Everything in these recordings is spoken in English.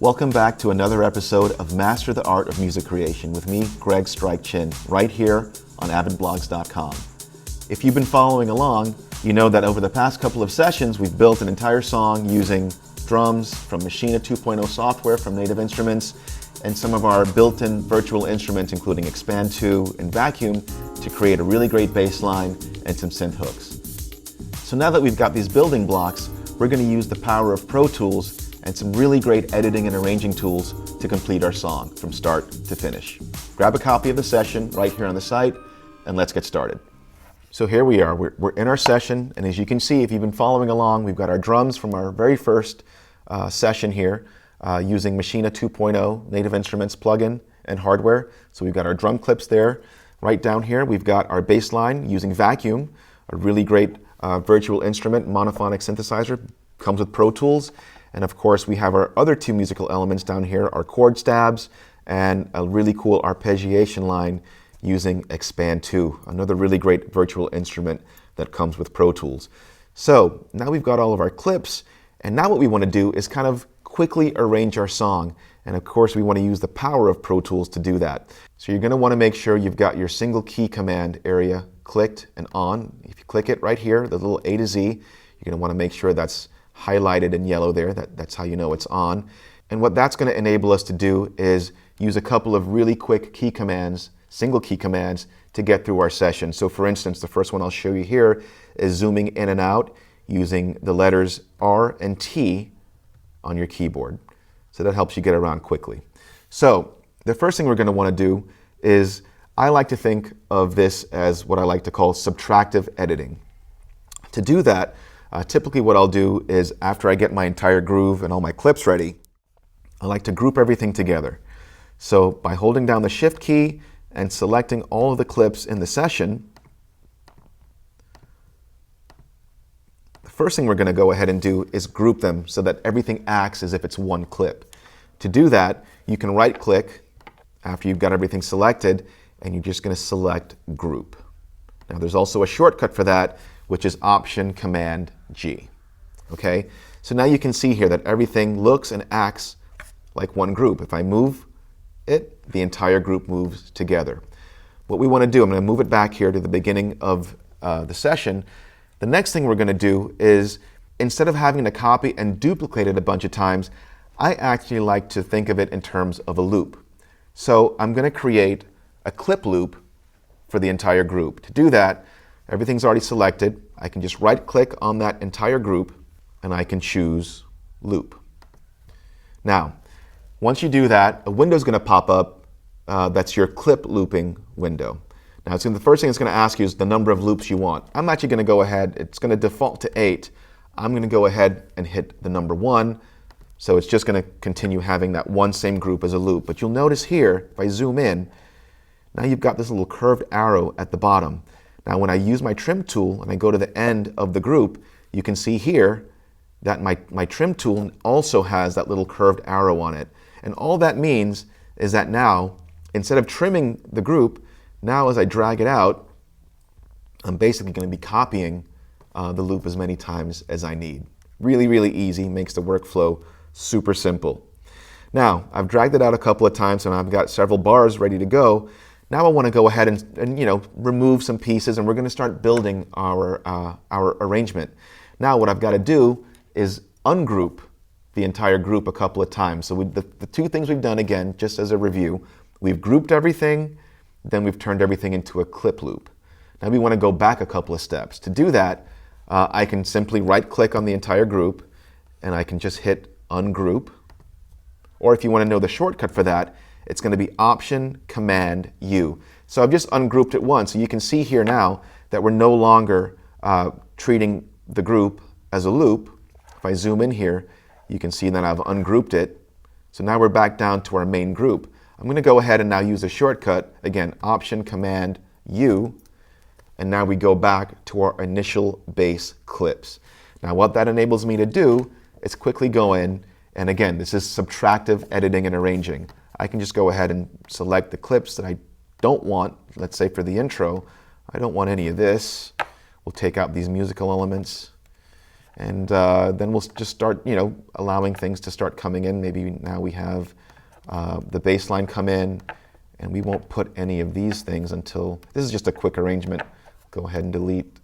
Welcome back to another episode of Master the Art of Music Creation with me, Greg Strike Chin, right here on avidblogs.com. If you've been following along, you know that over the past couple of sessions, we've built an entire song using drums from Machina 2.0 software from Native Instruments and some of our built-in virtual instruments, including Expand 2 and Vacuum, to create a really great bass line and some synth hooks. So now that we've got these building blocks, we're going to use the power of Pro Tools and some really great editing and arranging tools to complete our song from start to finish. Grab a copy of the session right here on the site, and let's get started. So here we are, we're in our session, and as you can see, if you've been following along, we've got our drums from our very first session here using Machina 2.0 Native Instruments plugin and hardware. So we've got our drum clips there. Right down here, we've got our bass line using Vacuum, a really great virtual instrument, monophonic synthesizer, comes with Pro Tools. And of course, we have our other two musical elements down here, our chord stabs and a really cool arpeggiation line using Expand 2, another really great virtual instrument that comes with Pro Tools. So now we've got all of our clips, and now what we want to do is kind of quickly arrange our song. And of course, we want to use the power of Pro Tools to do that. So you're going to want to make sure you've got your single key command area clicked and on. If you click it right here, the little A to Z, you're going to want to make sure that's highlighted in yellow there. That's how you know it's on. And what that's going to enable us to do is use a couple of really quick key commands, single key commands, to get through our session. So for instance, the first one I'll show you here is zooming in and out using the letters R and T on your keyboard. So that helps you get around quickly. So the first thing we're going to want to do is, I like to think of this as what I like to call subtractive editing. To do that, typically what I'll do is, after I get my entire groove and all my clips ready, I like to group everything together. So by holding down the Shift key and selecting all of the clips in the session, the first thing we're going to go ahead and do is group them so that everything acts as if it's one clip. To do that, you can right-click after you've got everything selected, and you're just going to select Group. Now there's also a shortcut for that, which is Option Command G. Okay, so now you can see here that everything looks and acts like one group. If I move it, the entire group moves together. What we want to do, I'm going to move it back here to the beginning of the session. The next thing we're going to do is, instead of having to copy and duplicate it a bunch of times, I actually like to think of it in terms of a loop. So I'm going to create a clip loop for the entire group. To do that, everything's already selected. I can just right-click on that entire group, and I can choose Loop. Now, once you do that, a window's going to pop up. That's your clip looping window. Now, the first thing it's going to ask you is the number of loops you want. I'm actually going to go ahead. It's going to default to 8. I'm going to go ahead and hit the number 1. So it's just going to continue having that one same group as a loop. But you'll notice here, if I zoom in, now you've got this little curved arrow at the bottom. Now when I use my trim tool and I go to the end of the group, you can see here that my trim tool also has that little curved arrow on it. And all that means is that now, instead of trimming the group, now as I drag it out, I'm basically going to be copying the loop as many times as I need. Really, really easy, makes the workflow super simple. Now, I've dragged it out a couple of times and I've got several bars ready to go. Now I want to go ahead and remove some pieces, and we're going to start building our arrangement. Now what I've got to do is ungroup the entire group a couple of times. So the two things we've done, again, just as a review, we've grouped everything, then we've turned everything into a clip loop. Now we want to go back a couple of steps. To do that, I can simply right-click on the entire group, and I can just hit Ungroup. Or if you want to know the shortcut for that, it's going to be Option Command U. So I've just ungrouped it once. So you can see here now that we're no longer treating the group as a loop. If I zoom in here, you can see that I've ungrouped it. So now we're back down to our main group. I'm going to go ahead and now use a shortcut, again, Option Command U, and now we go back to our initial bass clips. Now what that enables me to do is quickly go in, and again, this is subtractive editing and arranging. I can just go ahead and select the clips that I don't want. Let's say for the intro, I don't want any of this. We'll take out these musical elements. And then we'll just start, allowing things to start coming in. Maybe now we have the bass line come in, and we won't put any of these things until, this is just a quick arrangement. Go ahead and delete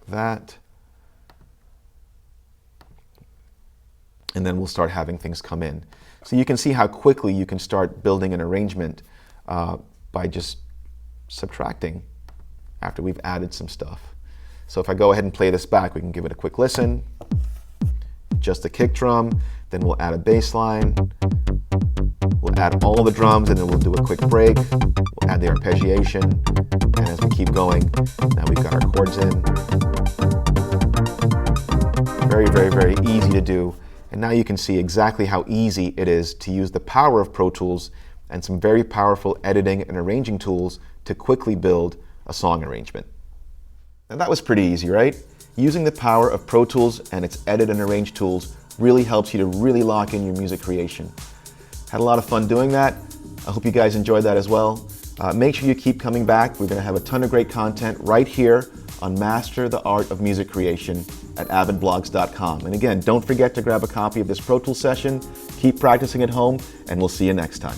that. And then we'll start having things come in. So you can see how quickly you can start building an arrangement by just subtracting after we've added some stuff. So if I go ahead and play this back, we can give it a quick listen. Just a kick drum, then we'll add a bass line. We'll add all the drums, and then we'll do a quick break. We'll add the arpeggiation, and as we keep going, now we've got our chords in. Very, very, very easy to do. And now you can see exactly how easy it is to use the power of Pro Tools and some very powerful editing and arranging tools to quickly build a song arrangement. Now that was pretty easy, right? Using the power of Pro Tools and its edit and arrange tools really helps you to really lock in your music creation. Had a lot of fun doing that. I hope you guys enjoyed that as well. Make sure you keep coming back. We're going to have a ton of great content right here on Master the Art of Music Creation at avidblogs.com. And again, don't forget to grab a copy of this Pro Tools session. Keep practicing at home, and we'll see you next time.